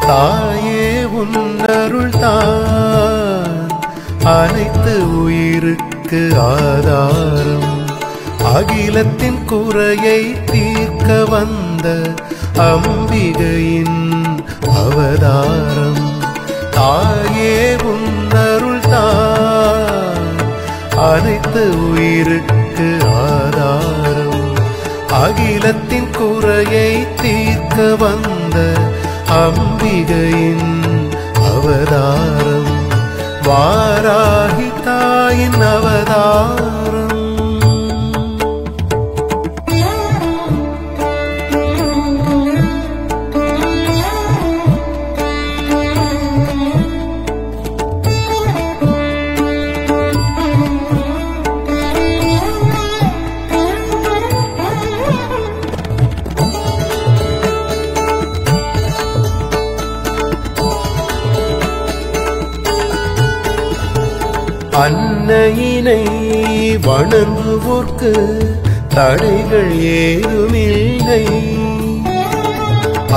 தாயே உன்னருள் தான் அனைத்து உயிருக்கு ஆதாரம். அகிலத்தின் குறையை தீர்க்க வந்த அம்பிகையின் அவதாரம். தாயே உன்னருள் தான் அனைத்து உயிருக்கு ஆதாரம். அகிலத்தின் குறையை தீர்க்க வந்த அம்பிகையின் அவதாரம். வாராகி தாயின் அவதாரம். அன்னையினை வணங்குவோர்க்கு தடைகள் ஏதுமில்லை.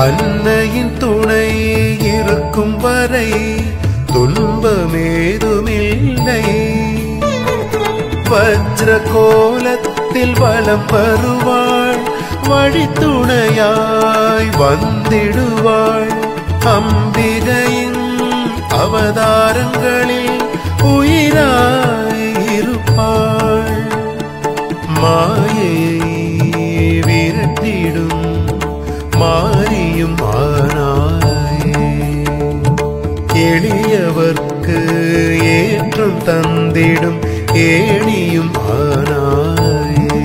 அன்னையின் துணை இருக்கும் வரை துன்பமேதுமில்லை. வஜ்ர கோலத்தில் வலம் வருவாள், வழித்துணையாய் வந்திடுவாள். அம்பிகையின் அவதாரங்களில் உயிராயிருப்பாள். மாயையை விரட்டிடும் மாரியும் ஆனாயே. எளியவர்க்கு ஏற்றம் தந்திடும் ஏணியும் ஆனாயே.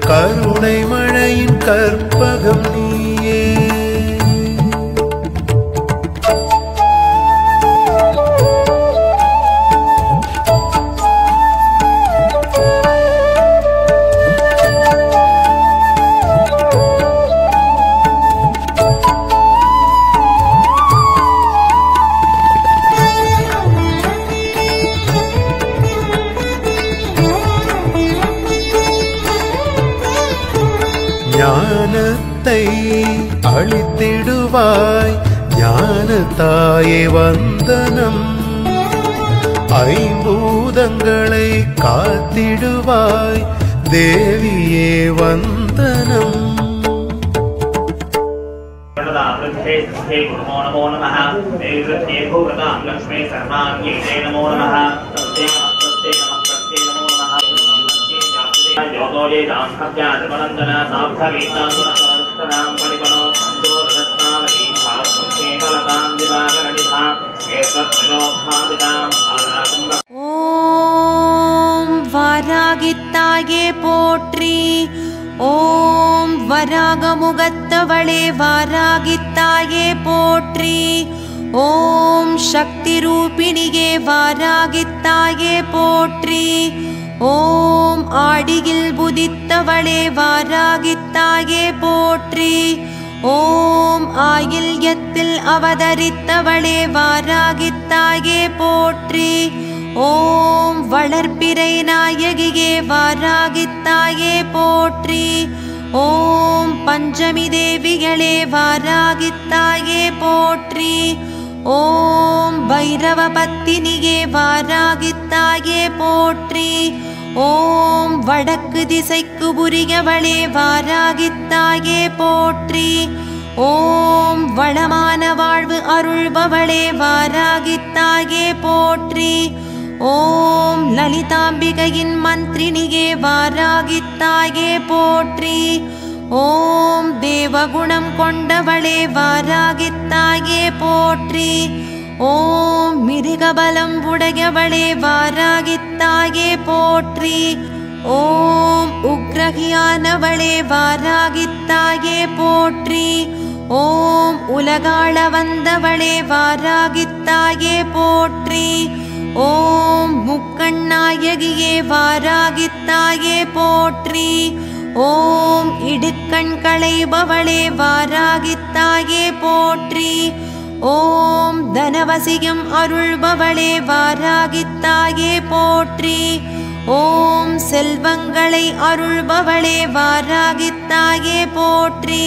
கருணை மழையின் கற்பகம் நீயே. ஞானத்தை அளித்திடுவாய் ஞான தாயே வந்தனம். ஐம்பூதங்களை காத்திடுவாய் தேவியே வந்தனம். ஓம் வராகித்தாயே போற்றி. ஓம் வராகமுகத்தவளே வாராகித்தாயே போற்றி. ஓம் சக்தி ரூபிணியே வாராகித்தாயே போற்றி. ஓம் ஆடியில் புதித்தவளே வாராகித்தாயே போற்றி. ஓம் ஆயில்யத்தில் அவதரித்தவளே வாராகித்தாயே போற்றி. ஓம் வளர்ப்பிறை நாயகியே வாராகித்தாயே போற்றி. ஓம் பஞ்சமி தேவிகளே வாராகித்தாயே போற்றி. ஓம் பைரவ பத்தினியே வாராகித்தாயே போற்றி. ஓம் வடக்கு திசைக்கு உரியவளே வாராகித்தாயே போற்றி. ஓம் வளமான வாழ்வு அருள்பவளே வாராகித்தாயே போற்றி. ஓம் லலிதாம்பிகையின் மந்திரினியே வாராகித்தாயே போற்றி. ஓம் தேவகுணம் கொண்டவளே வாராகித்தாயே போற்றி. ஓம் மிருகபலம் உடையவளே வாராகித்தாயே போற்றி. ஓம் உக்ரகியானவளே வாராகித்தாயே போற்றி. ஓம் உலகாள வந்தவளே வாராகித்தாயே போற்றி. ஓம் முக்கண்ணாயகியே வாராகித்தாயே போற்றி. ஓம் இடுக்கண் களைபவளே வாராகித்தாயே போற்றி. ஓம் தனவசியம் அருள்பவளே வாராகித்தாயே போற்றி. ஓம் செல்வங்களை அருள்பவளே வாராகித்தாயே போற்றி.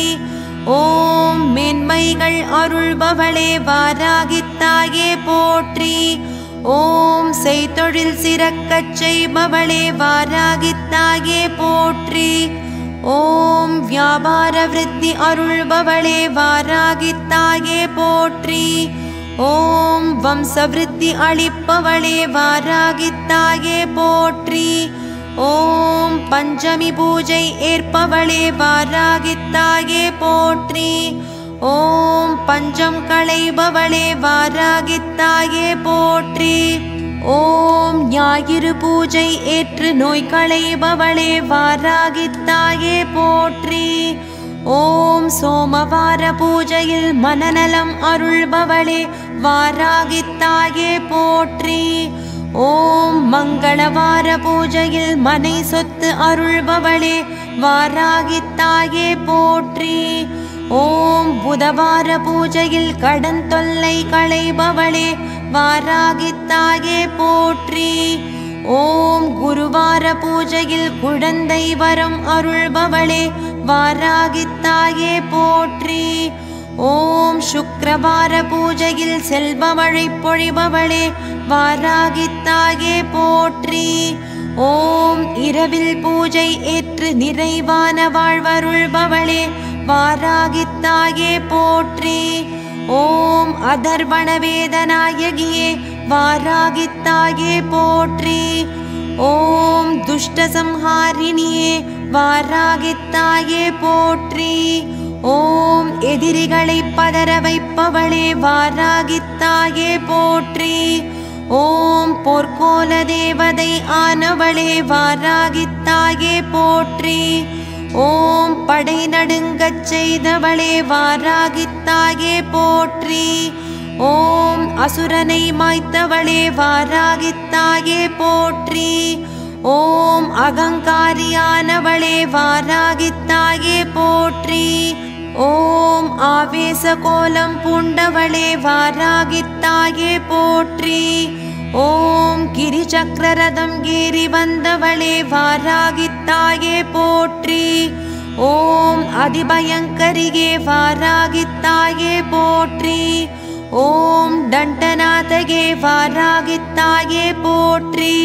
ஓம் மேன்மை வழிகள் அருள்பவளே வாராகித்தாயே போற்றி. ஓம் செய்தொழில் சிறக்கச் செய்பவளே வாராகித்தாயே போற்றி. ஓம் வியாபார விருத்தி அருள்பவளே வாராகித்தாயே போற்றி. ஓம் வம்சவிருத்தி அளிப்பவளே வாராகித்தாயே போற்றி. ஓம் பஞ்சமி பூஜை ஏற்பவளே வாராகித்தாயே போற்றி. ஓம் பஞ்சம் களைபவளே வாராகித்தாயே போற்றி. ஓம் ஞாயிறு பூஜை ஏற்று நோய் களைபவளே வாராகித்தாயே போற்றி. ஓம் சோமவார பூஜையில் மனநலம் அருள்பவளே வாராகித்தாயே போற்றி. ஓம் மங்களவார பூஜையில் மனை சொத்து அருள்பவளே வாராகித்தாயே போற்றி. ஓம் புதவார பூஜையில் கடன் தொல்லை களைபவளே வாராகித்தாயே போற்றி. ஓம் குருவார பூஜையில் குழந்தை வரம் அருள்பவளே வாராகித்தாயே போற்றி. ஓம் சுக்கிரவார பூஜையில் செல்வமழை பொழிபவளே வாராகித்தாயே போற்றி. ஓம் இரவில் பூஜை ஏற்று நிறைவான வாழ்வருள்பவளே வாராகித்தாயே போற்றி. ஓம் அதர்வண வேதநாயகியே வாராகித்தாயே போற்றி. ஓம் துஷ்டசம்ஹாரிணியே வாராகித்தாயே போற்றி. ஓம் எதிரிகளை பதற வைப்பவளே வாராகித்தாயே போற்றி. ஓம் போர்க்கோல தேவதை ஆனவளே வாராகித்தாயே போற்றி. ஓம் படை நடுங்கச் செய்தவளே வாராகித்தாயே போற்றி. ஓம் அசுரனை மாய்த்தவளே வாராகித்தாயே போற்றி. ஓம் அகங்காரியானவளே வாராகித்தாயே போற்றி. ஓம் ஆவேச கோலம் பூண்டவளே வாராகித்தாயே போற்றி. ஓம் கிரிசக்கரரதம் ஏறி வந்தவளே வாராகித்தாயே போற்றி. ஓம் அதிபயங்கரியே வாராகித்தாயே போற்றி. ஓம் தண்டநாதகே வாராகித்தாயே போற்றி.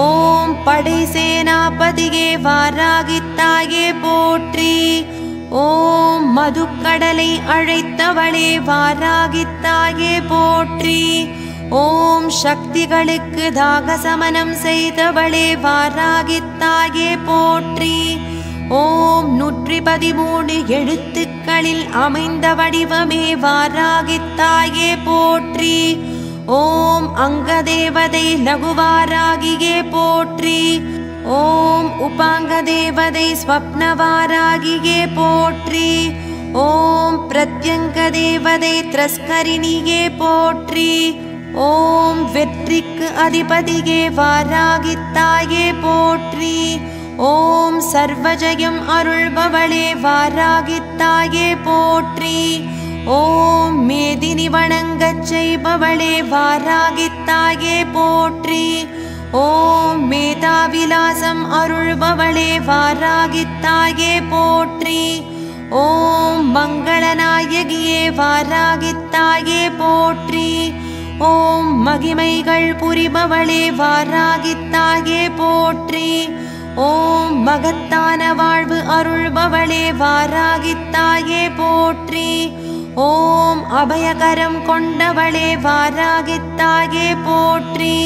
ஓம் படை சேனாபதியே வாராகித்தாயே போற்றி. ஓம் மதுக்கடலை அழைத்தவளே வாராகித்தாயே போற்றி. ஓம் சக்திகளுக்கு தாகசமனம் செய்தவளே வாராகித்தாயே போற்றி. ஓம் 113 எழுத்துக்களில் அமைந்த வடிவமே வாராகித்தாயே போற்றி. ஓம் அங்கதேவதை லகுவாராகியே போற்றி. ஓம் உபாங்கதேவதை ஸ்வப்னவாராகியே போற்றி. ஓம் பிரத்யங்கதேவதை திரஸ்கரிணியே போற்றி. ஓம் வெற்றிக்கு அதிபதியே வாராகித்தாயே போற்றி. ஓம் சர்வஜயம் அருள்பவளே வாராகித்தாயே போற்றி. ஓம் மேதினி வணங்கச் செய்பவளே வாராகித்தாயே போற்றி. ஓம் மேதாவிலாசம் அருள்பவளே வாராகித்தாயே போற்றி. ஓம் மங்களநாயகியே வாராகித்தாயே போற்றி. ஓம் மகிமைகள் புரிபவளே வாராகித்தாயே போற்றி. ஓம் மகத்தான வாழ்வு அருள்பவளே வாராகித்தாயே போற்றி. ஓம் அபயகரம் கொண்டவளே வாராகித்தாயே போற்றி.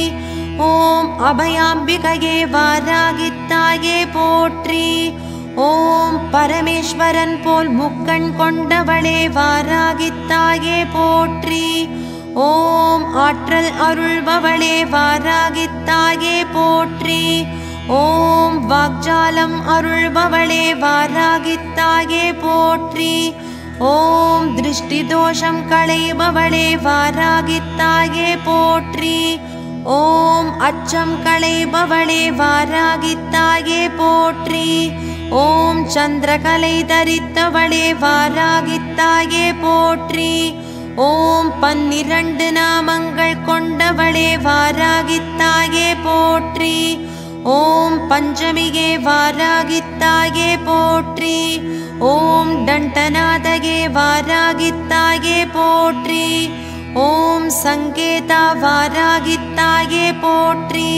ஓம் அபயாம்பிகையே வாராகித்தாயே போற்றி. ஓம் பரமேஸ்வரன் போல் முக்கண் கொண்டவளே வாராகித்தாயே போற்றி. ஓம் ஆற்றல் அருள்பவளே வாராகித்தாயே போற்றி. ஓம் வாக்ஜாலம் அருள்பவளே வாராகித்தாயே போற்றி. ஓம் திருஷ்டி தோஷம் களைபவளே வாராகித்தாயே போற்றி. ஓம் அச்சம் களைபவளே வாராகித்தாயே போற்றி. ஓம் சந்திரகலை தரித்தவளே வாராகித்தாயே போற்றி. ஓம் 12 நாமங்கள் கொண்டவளே வாராகித்தாயே போற்றி. ஓம் பஞ்சமியே வாராகித்தாயே போற்றி. ஓம் தண்டநாதகே வாராகித்தாயே போற்றி. ஓம் சங்கேதா வாராகித்தாயே போற்றி.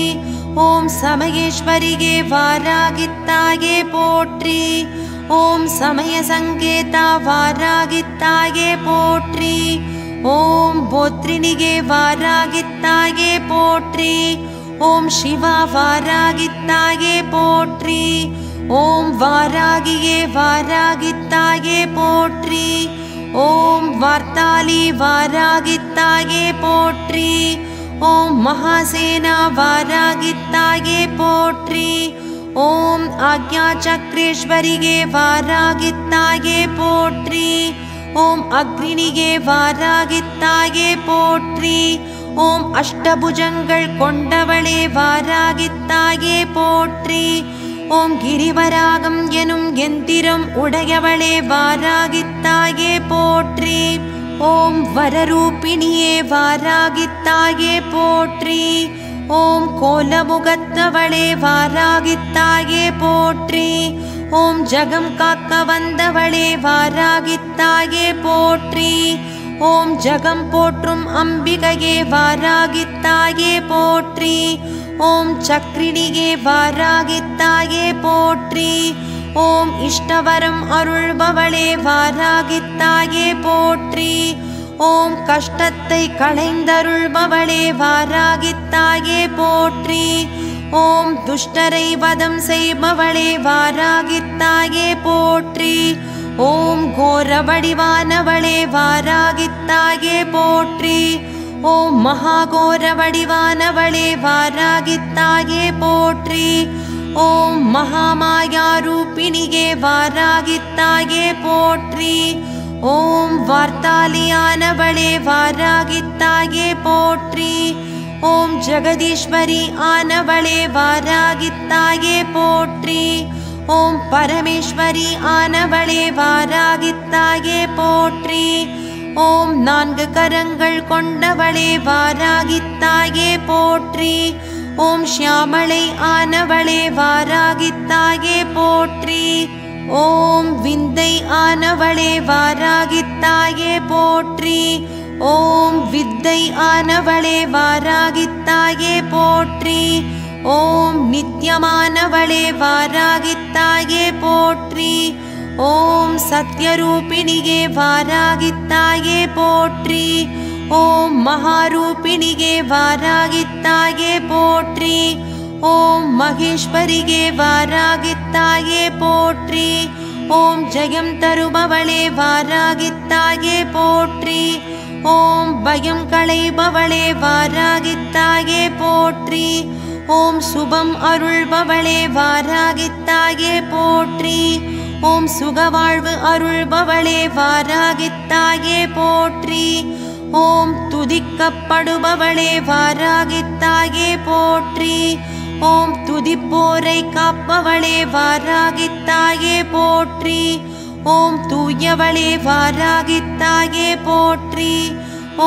ஓம் சமயேஸ்வரிகே வாராகித்தாயே போற்றி. ஓம் சமய சங்கேதா வாராகித்தாயே போற்றி. ஓம் போத்ரினிகே வாராகித்தாயே போற்றி. ஓம் சிவா வாராகித்தாயே போற்றி. ஓம் வாராகியே வாராகித்தாயே போற்றி. ஓம் வார்த்தாலி வாராகித்தாயே போற்றி. ஓம் மகாசேனா வாராகித்தாயே போற்றி. ஓம் ஆக்ஞா சக்ரேஸ்வரிகே வாராகித்தாயே போற்றி. ஓம் அக்னினிகே வாராகித்தாயே போற்றி. ஓம் அஷ்டபுஜங்கள் கொண்டவளே வாராகித்தாயே போற்றி. ஓம் கிரிவராகம் எனும் எந்திரம் உடையவளே வாராகித்தாயே போற்றி. ஓம் வரரூபிணியே வாராகித்தாயே போற்றி. ஓம் கோலமுகத்தவளே வாராகித்தாயே போற்றி. ஓம் ஜகம் காக்க வந்தவளே வாராகித்தாயே போற்றி. ஓம் ஜகம் போற்றும் அம்பிகையே வாராகித்தாயே போற்றி. ஓம் சக்ரிணியே வாராகித்தாயே போற்றி. ஓம் இஷ்டவரம் அருள்பவளே வாராகித்தாயே போற்றி. ஓம் கஷ்டத்தை களைந்தருள்பவளே வாராகித்தாயே போற்றி. ஓம் துஷ்டரை வதம் செய்பவளே வாராகித்தாயே போற்றி. ஓம் கோர வடிவானவளே வாராகித்தாயே போற்றி. ஓம் மகாகோர வடிவானவளே வாராகித்தாயே போற்றி. ஓம் மகாமாயா ரூபிணியே வாராகித்தாயே போற்றி. ஓம் வார்த்தாலியானவளே வாராகித்தாயே போற்றி. ஓம் ஜெகதீஸ்வரி ஆனவளே வாராகித்தாயே போற்றி. ஓம் பரமேஸ்வரி ஆனவளே வாராகித்தாயே போற்றி. ஓம் நான்கு கரங்கள் கொண்டவளே வாராகித்தாயே போற்றி. ஓம் ஷியாமளை ஆனவளே வாராகித்தாயே போற்றி. ஓம் விந்தை ஆனவளே வாராகித்தாயே போற்றி. ஓம் வித்தை ஆனவளே வாராகித்தாயே போற்றி. ஓம் நித்யமானவளே வாராகித்தாயே போற்றி. ஓம் சத்யரூபிணியே வாராகித்தாயே போற்றி. ஓம் மகாரூபிணியே வாராகித்தாயே போற்றி. ஓம் மகேஸ்வரியே வாராகித்தாயே போற்றி. ஓம் ஜெயம் தருபவளே வாராகித்தாயே போற்றி. ஓம் பயம் களைபவளே வாராகித்தாயே போற்றி. ஓம் சுபம் அருள்பவளே வாராகித்தாயே போற்றி. ஓம் சுகவாழ்வு அருள்பவளே வாராகித்தாயே போற்றி. ஓம் துதிக்கப்படுபவளே வாராகித்தாயே போற்றி. ஓம் துதிப்போரை காப்பவளே வாராகித்தாயே போற்றி. ஓம் தூயவளே வாராகித்தாயே போற்றி.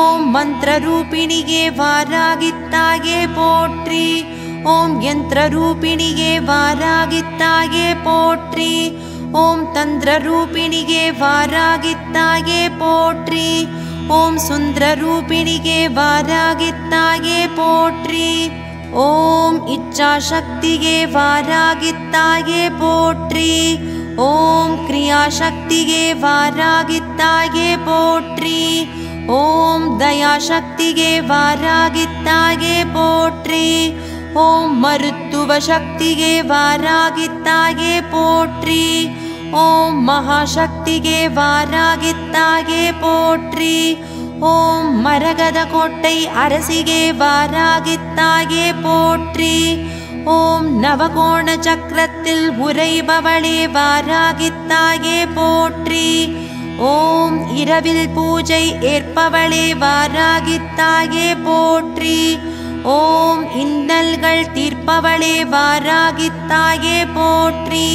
ஓம் மந்திரரூபிணியே வாராகித்தாயே போற்றி. ஓம் யந்திரரூபிணியே வாராகித்தாயே போற்றி. ஓம் தந்திரரூபிணியே வாராகித்தாயே போற்றி. ஓம் சுந்தரரூபிணியே வாராகித்தாயே போற்றி. ஓம் இச்சாசக்தியே வாராகித்தாயே போற்றி. ஓம் கிரியாசக்தியே வாராகித்தாயே போற்றி. ஓம் தயாசக்தியே வாராகித்தாயே போற்றி. ஓம் மருத்துவ சக்தியே வாராகித்தாயே போற்றி. ஓம் மகாசக்தியே வாராகித்தாயே போற்றி. ஓம் மரகத கோட்டை அரசியே வாராகித்தாயே போற்றி. ஓம் நவகோண சக்கரத்தில் உறைபவளே வாராகித்தாயே போற்றி. ஓம் இரவில் பூஜை ஏற்பவளே வாராகித்தாயே போற்றி. ஓம் இன்னல்கள் தீர்ப்பவளே வாராகித்தாயே போற்றி.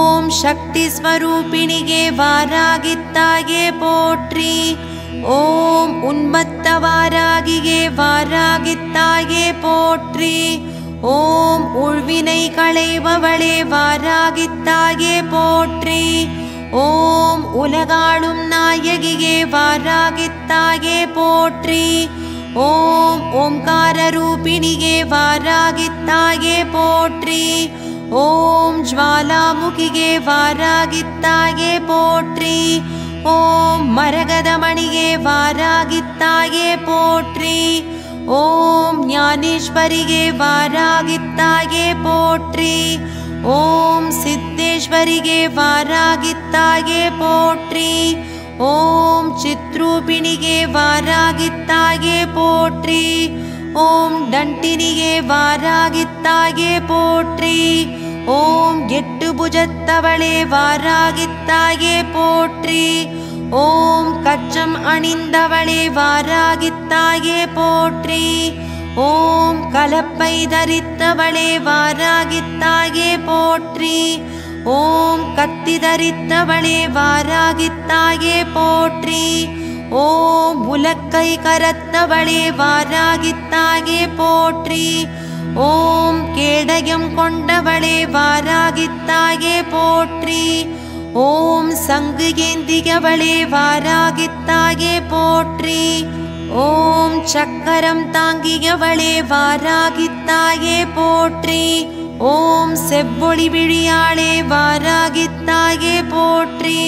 ஓம் சக்தி ஸ்வரூபிணியே வாராகித்தாயே போற்றி. ஓம் உன்மத்த வாராகியே வாராகித்தாயே போற்றி. ஓம் உள்வினை களைபவளே வாராகித்தாயே போற்றி. ஓம் உலகாளும் நாயகியே வாராகித்தாயே போற்றி. ஓம் ஓம்கார ரூபிணியே வாராகித்தாயே போற்றி. ஓம் ஜ்வாலாமுகியே வாராகித்தாயே போற்றி. ஓம் மரகதமணியே வாராகித்தாயே போற்றி. ஓம் ஞானேஸ்வரியே வாராகித்தாயே போற்றி. ஓம் சித்தேஸ்வரியே வாராகித்தாயே போற்றி. ஓம் சித்ரூபிணியே வாராகித்தாயே போற்றி. ஓம் தண்டினியே வாராகித்தாயே போற்றி. ஓம் எட்டு புஜத்தவளே வாராகித்தாயே போற்றி. ஓம் கச்சம் அணிந்தவளே வாராகித்தாயே போற்றி. ஓம் கலப்பை தரித்தவளே வாராகித்தாயே போற்றி. ஓம் கத்தி தரித்தவளே வாராகித்தாயே போற்றி. ஓம் உலக்கை கரத்தவளே வாராகித்தாயே போற்றி. ஓம் கேடயம் கொண்டவளே வாராகித்தாயே போற்றி. ஓம் சங்கு ஏந்தியவளே வாராகித்தாயே போற்றி. ஓம் சக்கரம் தாங்கியவளே வாராகித்தாயே போற்றி. ஓம் செவ்வொளி விழியாளே வாராகித்தாயே போற்றி.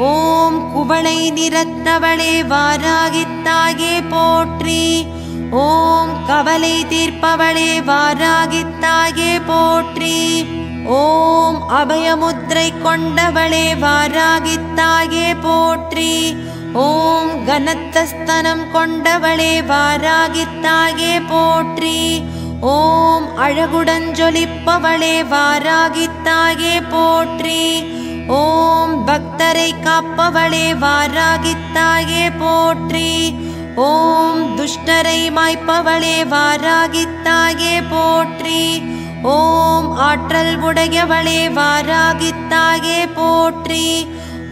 ஓம் குவளை நிறத்தவளே வாராகித்தாயே போற்றி. ஓம் கவலை தீர்ப்பவளே வாராகித்தாயே போற்றி. ஓம் அபயமுத்ரை கொண்டவளே வாராகித்தாயே போற்றி. ஓம் கனத்தஸ்தனம் கொண்டவளே வாராகித்தாயே போற்றி. ஓம் அழகுடன் ஜொலிப்பவளே வாராகித்தாயே போற்றி. ஓம் பக்தரை காப்பவளே வாராகித்தாயே போற்றி. ஓம் துஷ்டரை மாய்ப்பவளே வாராகித்தாயே போற்றி. ஓம் ஆற்றல் உடையவளே வாராகித்தாயே போற்றி.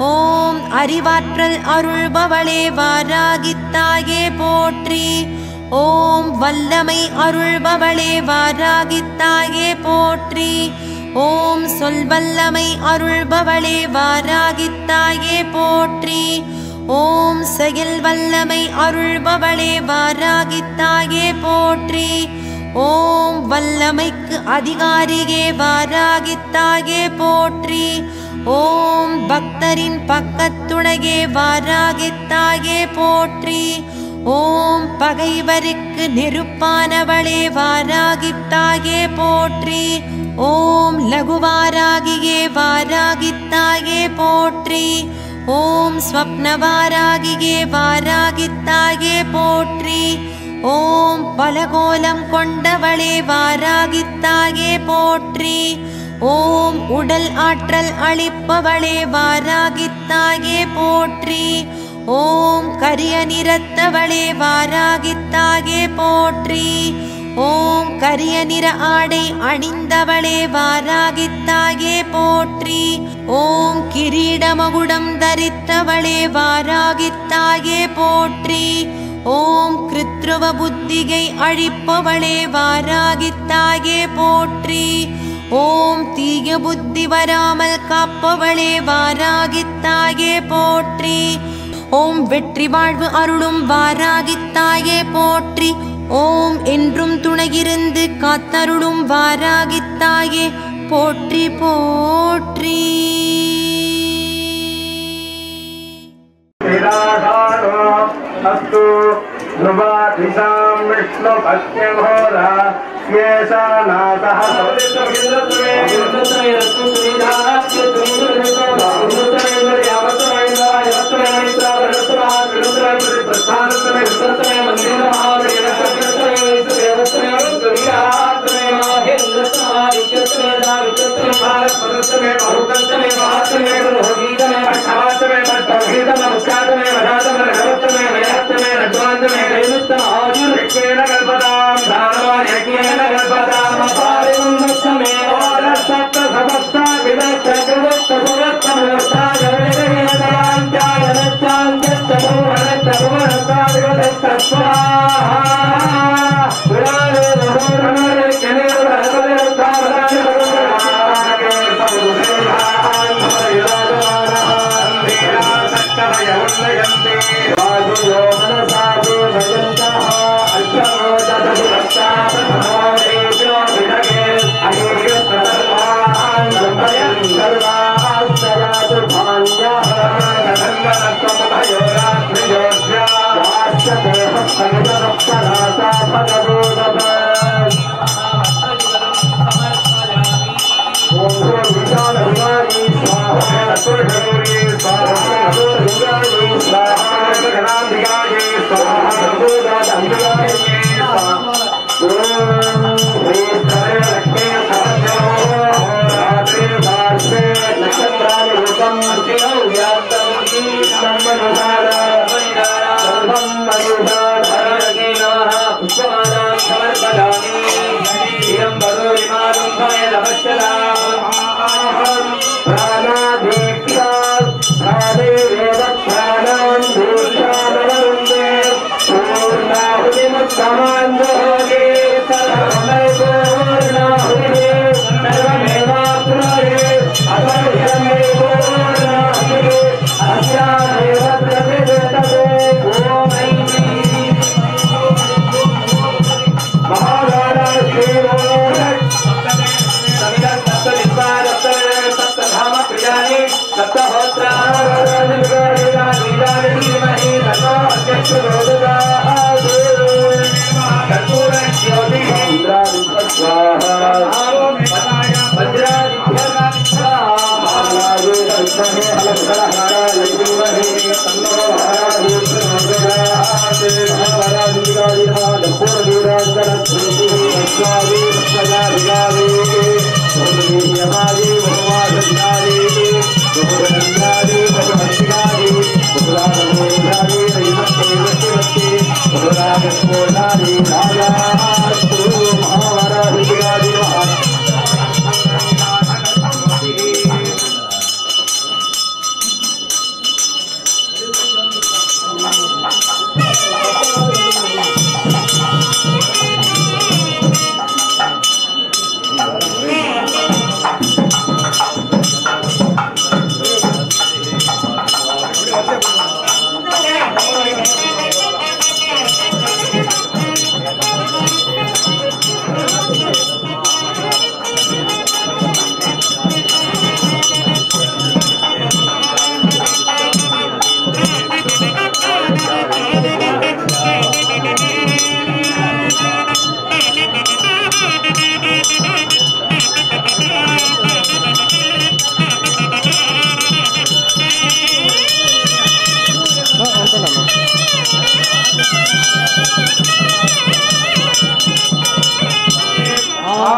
ஓம் அறிவாற்றல் அருள்பவளே வாராகித்தாயே போற்றி. ஓம் வல்லமை அருள்பவளே வாராகித்தாயே போற்றி. ஓம் சொல்வல்லமை அருள்பவளே வாராகித்தாயே போற்றி. ஓம் செயல் வல்லமை அருள்பவளே வாராகித்தாயே போற்றி. ஓம் வல்லமைக்கு அதிகாரியே வாராகித்தாயே போற்றி. ஓம் பக்தரின் பக்கத்துணையே வாராகித்தாயே போற்றி. ஓம் பகைவருக்கு நெருப்பானவளே வாராகித்தாயே போற்றி. ஓம் லகுவாராகியே வாராகித்தாயே போற்றி. ஓம் ஸ்வப்னவாராகியே வாராகித்தாயே போற்றி. ஓம் பலகோலம் கொண்டவளே வாராகித்தாயே போற்றி. ஓம் உடல் ஆற்றல் அளிப்பவளே வாராகித்தாயே போற்றி. ஓம் கரிய நிறத்தவளே வாராகித்தாயே போற்றி. ஓம் கரிய நிற ஆடை அணிந்தவளே வாராகித்தாயே போற்றி. ஓம் கிரீடமகுடம் தரித்தவளே வாராகித்தாயே போற்றி. ஓம் கிருத்ருவ புத்திகை அழிப்பவளே வாராகித்தாயே போற்றி. ஓம் தீய புத்தி வராமல் காப்பவளே வாராகித்தாயே போற்றி. ஓம் வெற்றி வாழ்வு அருளும் வாராகித்தாயே போற்றி. ஓம் என்றும் துணையிருந்து காத்தருளும் வாராகித்தாயே போற்றி போற்றி. Swami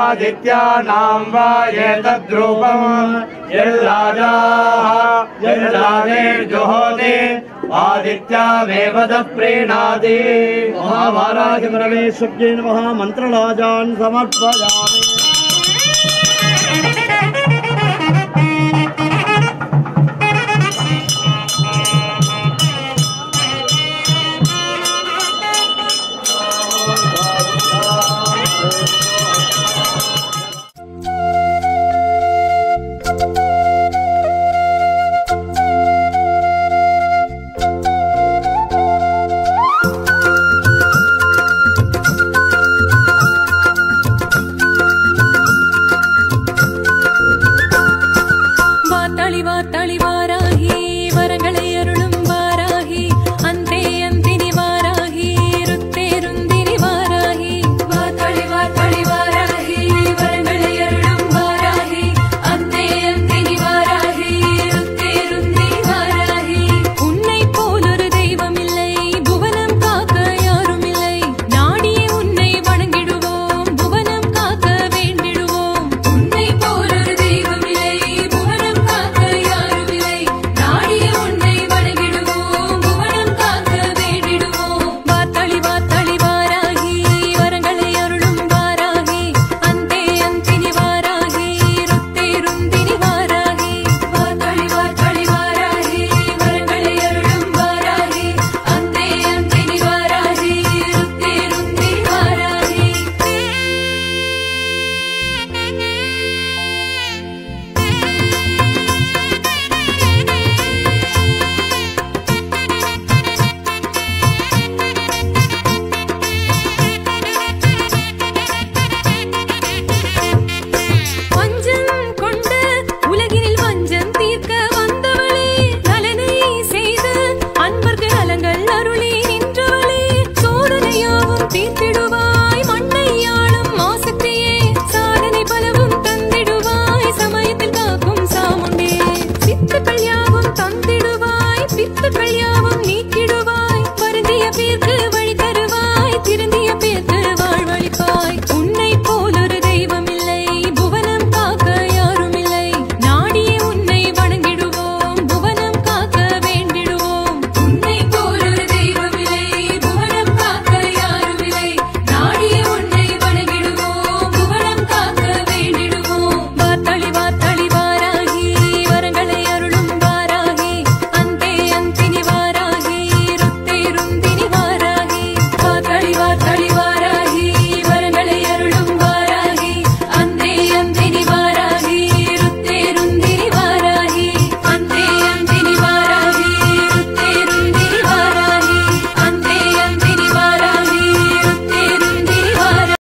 आदित्यानां वा एतद्रूपम् यल्लाजाः यल्लादेर्जुहोति आदित्यामेव तः प्रीणाति। महाभाराज परमेश्वर्यै नमः। मंत्रराजान् समर्पयामि।